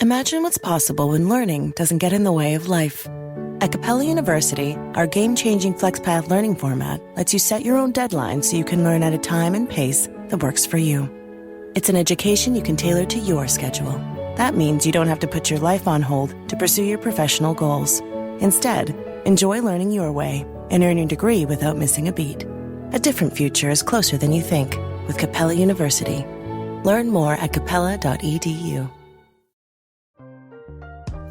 Imagine what's possible when learning doesn't get in the way of life. At Capella University, our game-changing FlexPath learning format lets you set your own deadlines so you can learn at a time and pace that works for you. It's an education you can tailor to your schedule. That means you don't have to put your life on hold to pursue your professional goals. Instead, enjoy learning your way and earn your degree without missing a beat. A different future is closer than you think with Capella University. Learn more at capella.edu.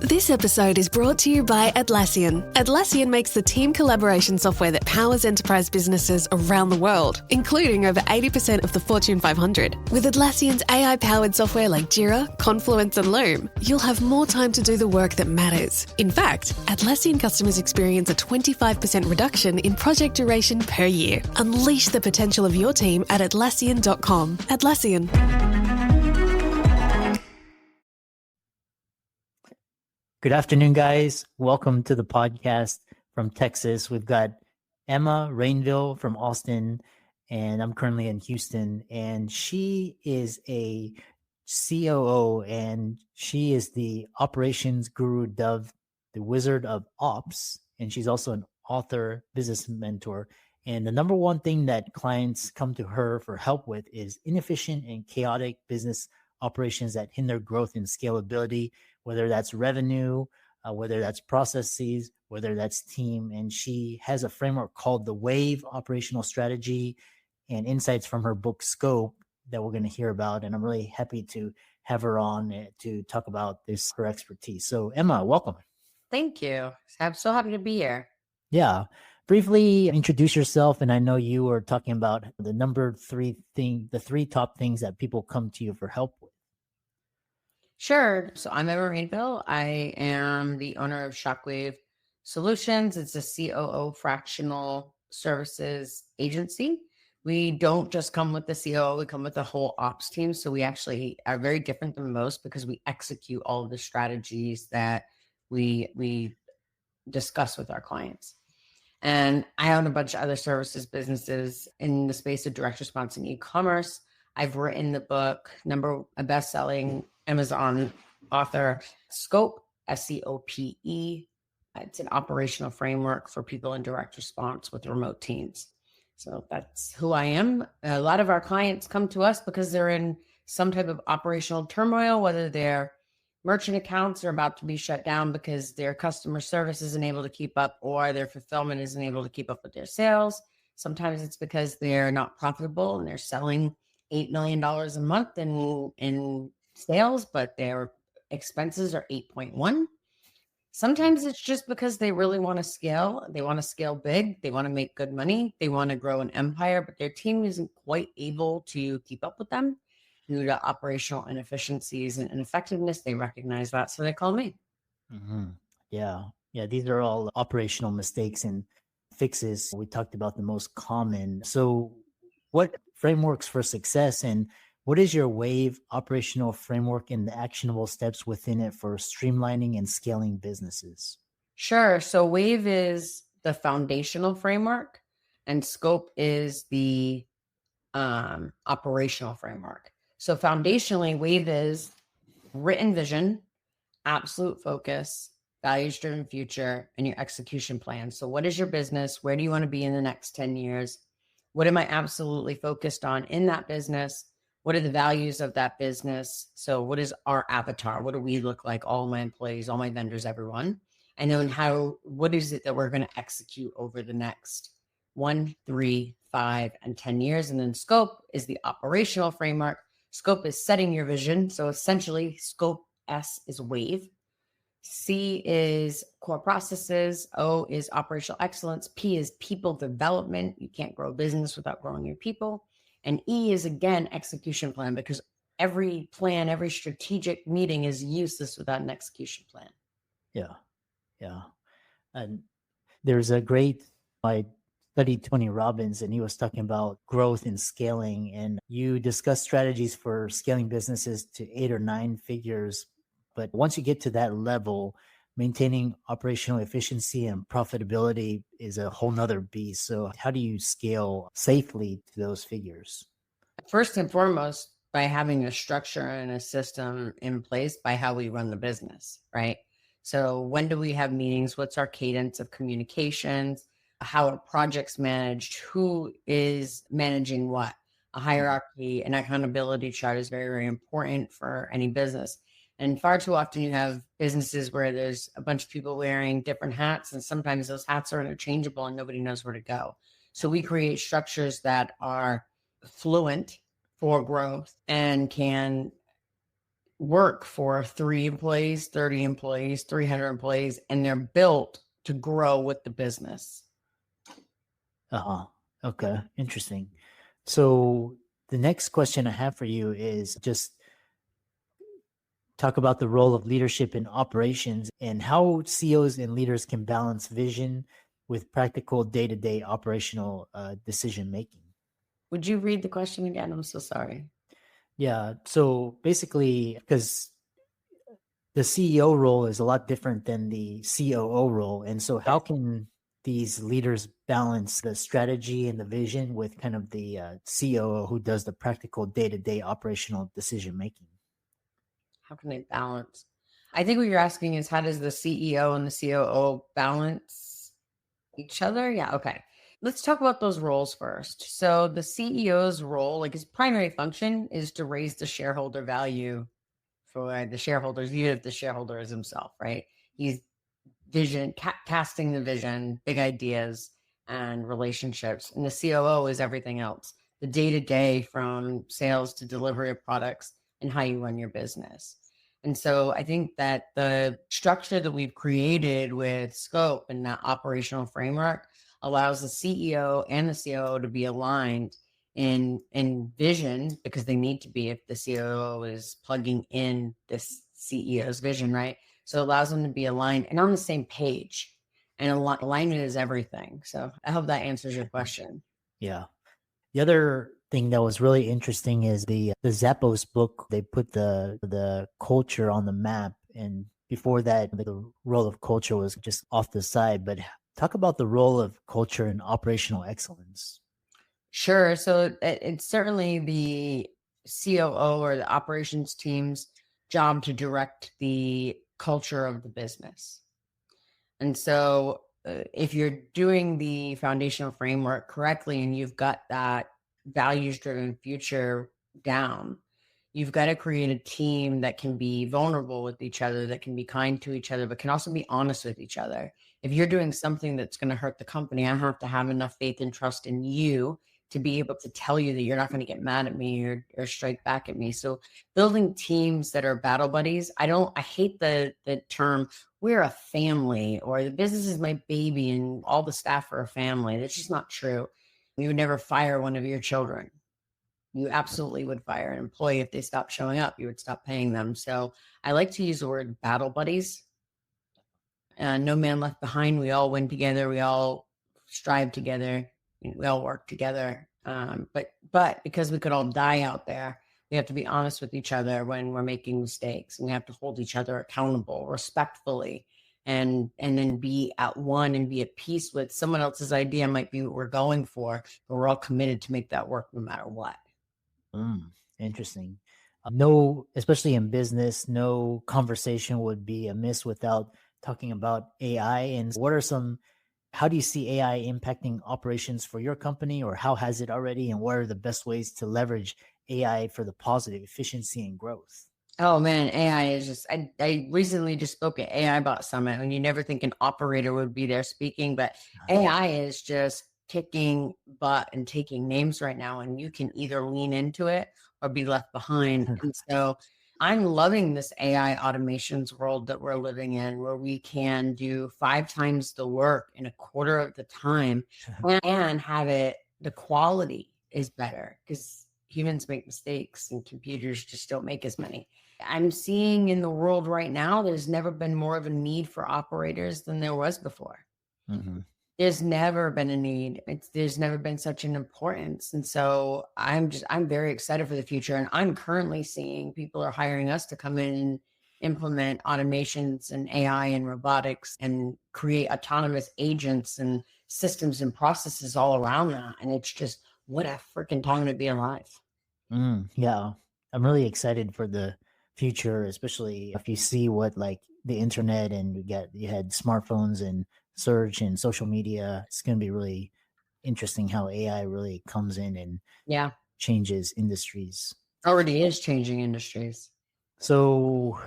This episode is brought to you by Atlassian. Atlassian makes the team collaboration software that powers enterprise businesses around the world, including over 80% of the Fortune 500. With Atlassian's AI-powered software like Jira, Confluence, and Loom, you'll have more time to do the work that matters. In fact, Atlassian customers experience a 25% reduction in project duration per year. Unleash the potential of your team at Atlassian.com. Atlassian. Good afternoon, guys. Welcome to the podcast from Texas. We've got Emma Rainville from Austin, and I'm currently in Houston. And she is a COO, and she is the operations guru dove, the wizard of ops. And she's also an author, business mentor. And the number one thing that clients come to her for help with is inefficient and chaotic business operations that hinder growth and scalability, whether that's revenue, whether that's processes, whether that's team. And she has a framework called the WAVE operational strategy and insights from her book Scope that we're going to hear about. And I'm really happy to have her on to talk about her expertise. So Emma, welcome. Thank you. I'm so happy to be here. Yeah. Briefly introduce yourself. And I know you were talking about the three top things that people come to you for help with. Sure. So I'm Emma Rainville. I am the owner of Shockwave Solutions. It's a COO fractional services agency. We don't just come with the COO, we come with the whole ops team. So we actually are very different than most because we execute all of the strategies that we discuss with our clients. And I own a bunch of other services businesses in the space of direct response and e-commerce. I've written the book, a best-selling Amazon author, SCOPE, SCOPE. It's an operational framework for people in direct response with remote teams. So that's who I am. A lot of our clients come to us because they're in some type of operational turmoil, whether their merchant accounts are about to be shut down because their customer service isn't able to keep up or their fulfillment isn't able to keep up with their sales. Sometimes it's because they're not profitable and they're selling $8 million a month in sales, but their expenses are 8.1. Sometimes it's just because they really want to scale. They want to scale big. They want to make good money. They want to grow an empire, but their team isn't quite able to keep up with them due to operational inefficiencies and ineffectiveness. They recognize that, so they call me. Mm-hmm. Yeah. These are all operational mistakes and fixes. We talked about the most common. So what frameworks for success, and what is your WAVE operational framework and the actionable steps within it for streamlining and scaling businesses? Sure. So WAVE is the foundational framework and SCOPE is the operational framework. So foundationally, WAVE is written vision, absolute focus, values-driven future, and your execution plan. So what is your business? Where do you want to be in the next 10 years? What am I absolutely focused on in that business? What are the values of that business? So what is our avatar? What do we look like? All my employees, all my vendors, everyone. And then what is it that we're going to execute over the next 1, 3, 5, and 10 years? And then SCOPE is the operational framework. SCOPE is setting your vision. So essentially SCOPE S is WAVE. C is core processes. O is operational excellence. P is people development. You can't grow a business without growing your people. And E is, again, execution plan, because every plan, every strategic meeting is useless without an execution plan. Yeah. And there's I studied Tony Robbins, and he was talking about growth and scaling. And you discuss strategies for scaling businesses to 8 or 9 figures. But once you get to that level, maintaining operational efficiency and profitability is a whole nother beast. So how do you scale safely to those figures? First and foremost, by having a structure and a system in place by how we run the business, right? So when do we have meetings? What's our cadence of communications? How are projects managed? Who is managing what? A hierarchy and accountability chart is very, very important for any business. And far too often you have businesses where there's a bunch of people wearing different hats, and sometimes those hats are interchangeable and nobody knows where to go. So we create structures that are fluent for growth and can work for 3 employees, 30 employees, 300 employees, and they're built to grow with the business. Okay, interesting. So the next question I have for you is just talk about the role of leadership in operations and how CEOs and leaders can balance vision with practical day-to-day operational decision making. Would you read the question again? I'm so sorry. Yeah. So basically, because the CEO role is a lot different than the COO role. And so how can these leaders balance the strategy and the vision with kind of the COO who does the practical day-to-day operational decision making? How can they balance? I think what you're asking is, how does the CEO and the COO balance each other? Yeah. Okay. Let's talk about those roles first. So the CEO's role, like his primary function, is to raise the shareholder value for the shareholders, even if the shareholder is himself, right? He's casting the vision, big ideas and relationships. And the COO is everything else, the day-to-day from sales to delivery of products and how you run your business. And so I think that the structure that we've created with Scope and that operational framework allows the CEO and the COO to be aligned in vision, because they need to be if the COO is plugging in this CEO's vision, right? So it allows them to be aligned and on the same page. And alignment is everything. So I hope that answers your question. Yeah. The other thing that was really interesting is the Zappos book. They put the culture on the map, and before that, the role of culture was just off the side. But talk about the role of culture and operational excellence. Sure. So it's certainly the COO or the operations team's job to direct the culture of the business. And so if you're doing the foundational framework correctly and you've got that values-driven future down, you've got to create a team that can be vulnerable with each other, that can be kind to each other, but can also be honest with each other. If you're doing something that's going to hurt the company, I have to have enough faith and trust in you to be able to tell you that you're not going to get mad at me or strike back at me. So building teams that are battle buddies, I hate the term, we're a family, or the business is my baby and all the staff are a family. That's just not true. You would never fire one of your children. You absolutely would fire an employee if they stopped showing up. You would stop paying them. So I like to use the word battle buddies. No man left behind. We all win together. We all strive together. We all work together. But because we could all die out there, we have to be honest with each other when we're making mistakes, and we have to hold each other accountable respectfully, and then be at one and be at peace with someone else's idea might be what we're going for, but we're all committed to make that work no matter what. Interesting. No, especially in business, no conversation would be amiss without talking about AI. And how do you see AI impacting operations for your company, or how has it already? And what are the best ways to leverage AI for the positive efficiency and growth? Oh man, AI is just, I recently just spoke at AI Bot Summit, and you never think an operator would be there speaking, but AI is just kicking butt and taking names right now, and you can either lean into it or be left behind. And so I'm loving this AI automations world that we're living in, where we can do 5 times the work in a quarter of the time and have it, the quality is better because humans make mistakes and computers just don't make as many. I'm seeing in the world right now, there's never been more of a need for operators than there was before. Mm-hmm. There's never been a need. There's never been such an importance. And so I'm very excited for the future. And I'm currently seeing people are hiring us to come in and implement automations and AI and robotics and create autonomous agents and systems and processes all around that. And it's just, what a freaking time to be alive. Yeah. I'm really excited for the future, especially if you see what like the internet and you had smartphones and search and social media. It's going to be really interesting how AI really comes in and Yeah. changes industries. Already is changing industries. So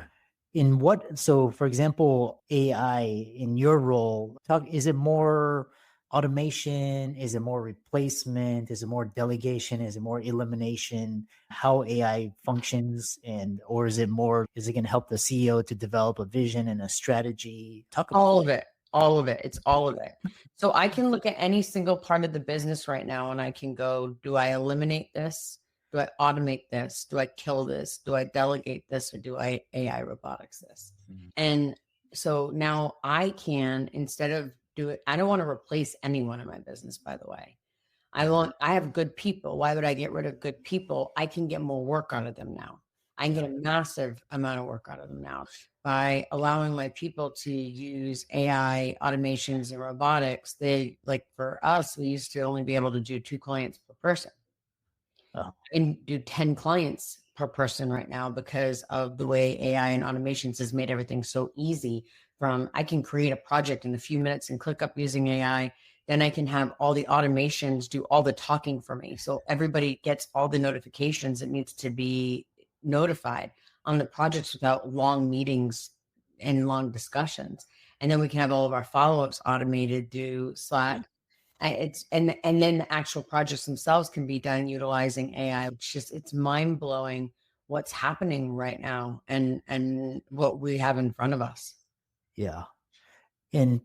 for example, AI in your role, is it more automation? Is it more replacement? Is it more delegation? Is it more elimination? How AI functions, or is it going to help the CEO to develop a vision and a strategy? Talk about All of it. All of it. It's all of it. So I can look at any single part of the business right now and I can go, do I eliminate this? Do I automate this? Do I kill this? Do I delegate this? Or do I AI robotics this? Mhm. And so now I can, instead of I don't want to replace anyone in my business, by the way. I have good people. Why would I get rid of good people? I can get more work out of them now. I can get a massive amount of work out of them now by allowing my people to use AI automations and robotics. For us, we used to only be able to do 2 clients per person. Oh. And do 10 clients per person right now because of the way AI and automations has made everything so easy. From I can create a project in a few minutes and click up using AI. Then I can have all the automations do all the talking for me. So everybody gets all the notifications that needs to be notified on the projects without long meetings and long discussions. And then we can have all of our follow-ups automated, do Slack. And then the actual projects themselves can be done utilizing AI. It's mind blowing what's happening right now and what we have in front of us. Yeah. And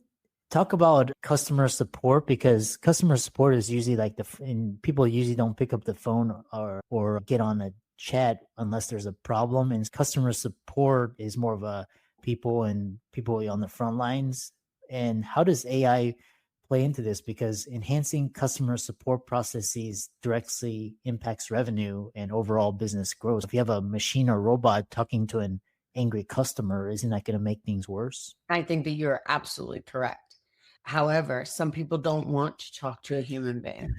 talk about customer support, because customer support is usually like and people usually don't pick up the phone or get on a chat unless there's a problem. And customer support is more of a people on the front lines. And how does AI play into this? Because enhancing customer support processes directly impacts revenue and overall business growth. If you have a machine or robot talking to an angry customer, isn't that going to make things worse? I think that you're absolutely correct. However, some people don't want to talk to a human being,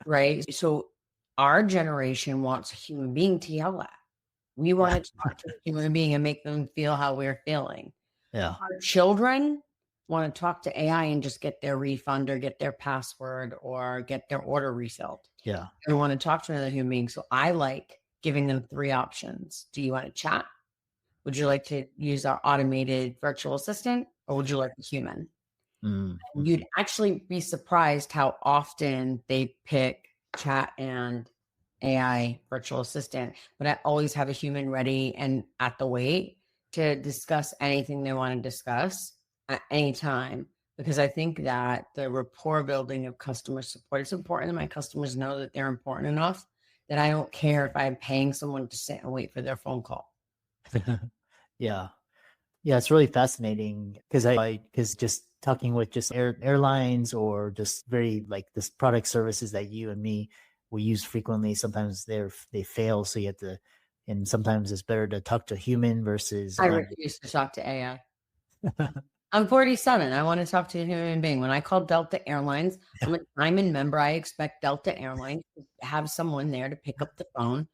right? So our generation wants a human being to yell at. We want to talk to a human being and make them feel how we're feeling. Yeah. Our children want to talk to AI and just get their refund or get their password or get their order refilled. Yeah. They want to talk to another human being. So I like giving them 3 options. Do you want to chat? Would you like to use our automated virtual assistant, or would you like a human? Mm-hmm. You'd actually be surprised how often they pick chat and AI virtual assistant, but I always have a human ready and at the wait to discuss anything they want to discuss at any time, because I think that the rapport building of customer support, it's important that my customers know that they're important enough that I don't care if I'm paying someone to sit and wait for their phone call. Yeah. Yeah, it's really fascinating because just talking with just airlines or just very like this product services that you and me we use frequently, sometimes they fail, so you have to, and sometimes it's better to talk to a human versus I refuse to talk to AI. I'm 47. I want to talk to a human being. When I call Delta Airlines, I'm a Diamond member. I expect Delta Airlines to have someone there to pick up the phone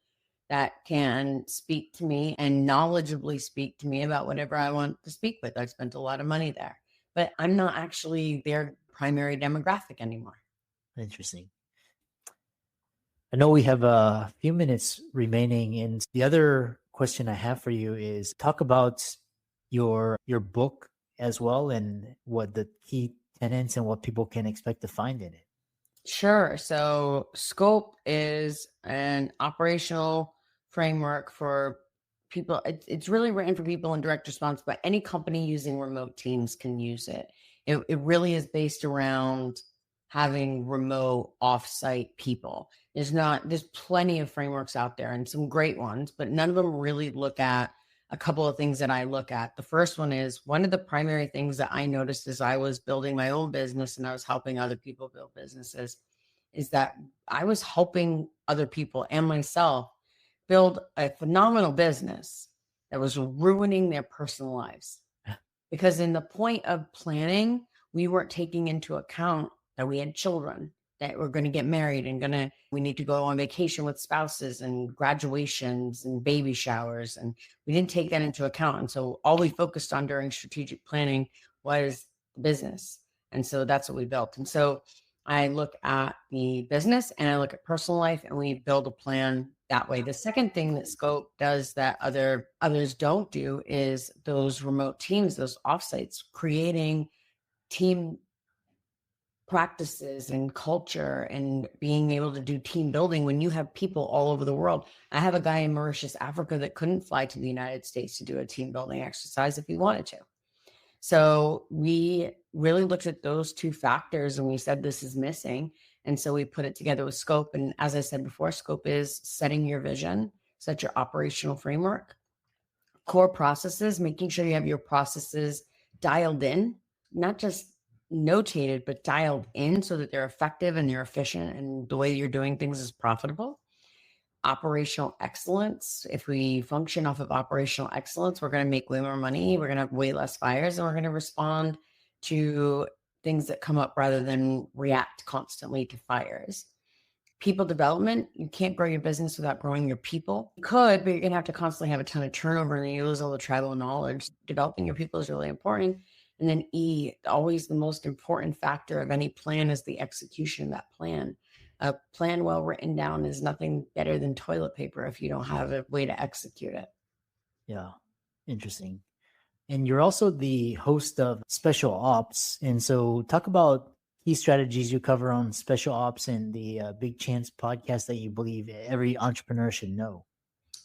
that can speak to me and knowledgeably speak to me about whatever I want to speak with. I've spent a lot of money there, but I'm not actually their primary demographic anymore. Interesting. I know we have a few minutes remaining, and the other question I have for you is talk about your book as well and what the key tenets and what people can expect to find in it. Sure. So SCOPE is an operational framework for people. It's really written for people in direct response, but any company using remote teams can use it. It really is based around having remote offsite people. There's plenty of frameworks out there and some great ones, but none of them really look at a couple of things that I look at. The first one is one of the primary things that I noticed as I was building my own business and I was helping other people build businesses is that I was helping other people and myself build a phenomenal business that was ruining their personal lives. Because in the point of planning, we weren't taking into account that we had children. that we're going to get married and we need to go on vacation with spouses and graduations and baby showers. And we didn't take that into account. And so all we focused on during strategic planning was the business. And so that's what we built. And so I look at the business and I look at personal life, and we build a plan that way. The second thing that Scope does that others don't do is those remote teams, those offsites, creating team practices and culture and being able to do team building when you have people all over the world. I have a guy in Mauritius, Africa, that couldn't fly to the United States to do a team building exercise if he wanted to. So we really looked at those two factors and we said, this is missing. And so we put it together with Scope. And as I said before, Scope is setting your vision, set your operational framework, core processes, making sure you have your processes dialed in, not just notated, but dialed in so that they're effective and they're efficient and the way you're doing things is profitable. Operational excellence. If we function off of operational excellence, we're going to make way more money. We're going to have way less fires, and we're going to respond to things that come up rather than react constantly to fires. People development. You can't grow your business without growing your people. You could, but you're going to have to constantly have a ton of turnover and then you lose all the tribal knowledge. Developing your people is really important. And then E, always the most important factor of any plan is the execution of that plan. A plan well written down is nothing better than toilet paper if you don't have a way to execute it. Yeah, interesting. And you're also the host of Special Ops. And so talk about key strategies you cover on Special Ops and the Big Chance podcast that you believe every entrepreneur should know.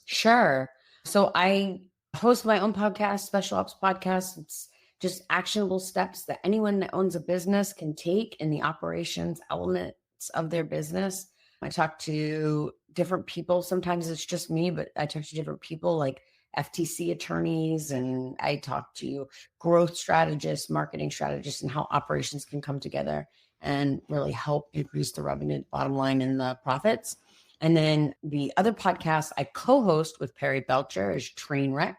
Sure. So I host my own podcast, Special Ops Podcast. It's just actionable steps that anyone that owns a business can take in the operations elements of their business. I talk to different people. Sometimes it's just me, but I talk to different people like FTC attorneys, and I talk to growth strategists, marketing strategists, and how operations can come together and really help increase the revenue, bottom line, and the profits. And then the other podcast I co-host with Perry Belcher is Trainwreck.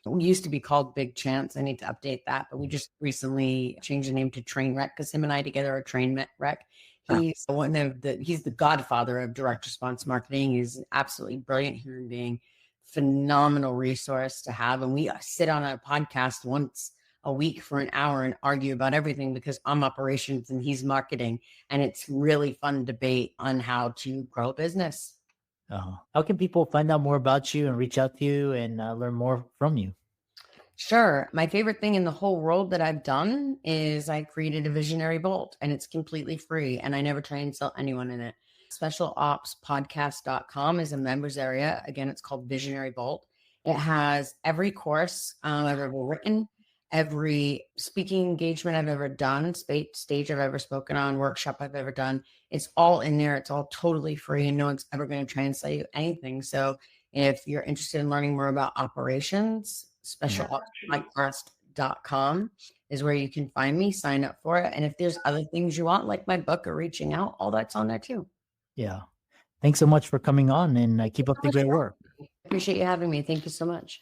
We used to be called Big Chance. I need to update that, but we just recently changed the name to Trainwreck because him and I together are Trainwreck. He's he's the godfather of direct response marketing. He's an absolutely brilliant human being, phenomenal resource to have. And we sit on a podcast once a week for an hour and argue about everything because I'm operations and he's marketing. And it's really fun debate on how to grow a business. How can people find out more about you and reach out to you and learn more from you? Sure. My favorite thing in the whole world that I've done is I created a visionary bolt, and it's completely free. And I never try and sell anyone in it. Specialopspodcast.com is a members area. Again, it's called Visionary Bolt. It has every course I've ever written, every speaking engagement I've ever done, stage I've ever spoken on, workshop I've ever done. It's all in there. It's all totally free, and no one's ever going to try and sell you anything. So if you're interested in learning more about operations, specialopspodcast.com is where you can find me, sign up for it. And if there's other things you want, like my book or reaching out, all that's on there too. Yeah. Thanks so much for coming on, and keep up the great work. Appreciate you having me. Thank you so much.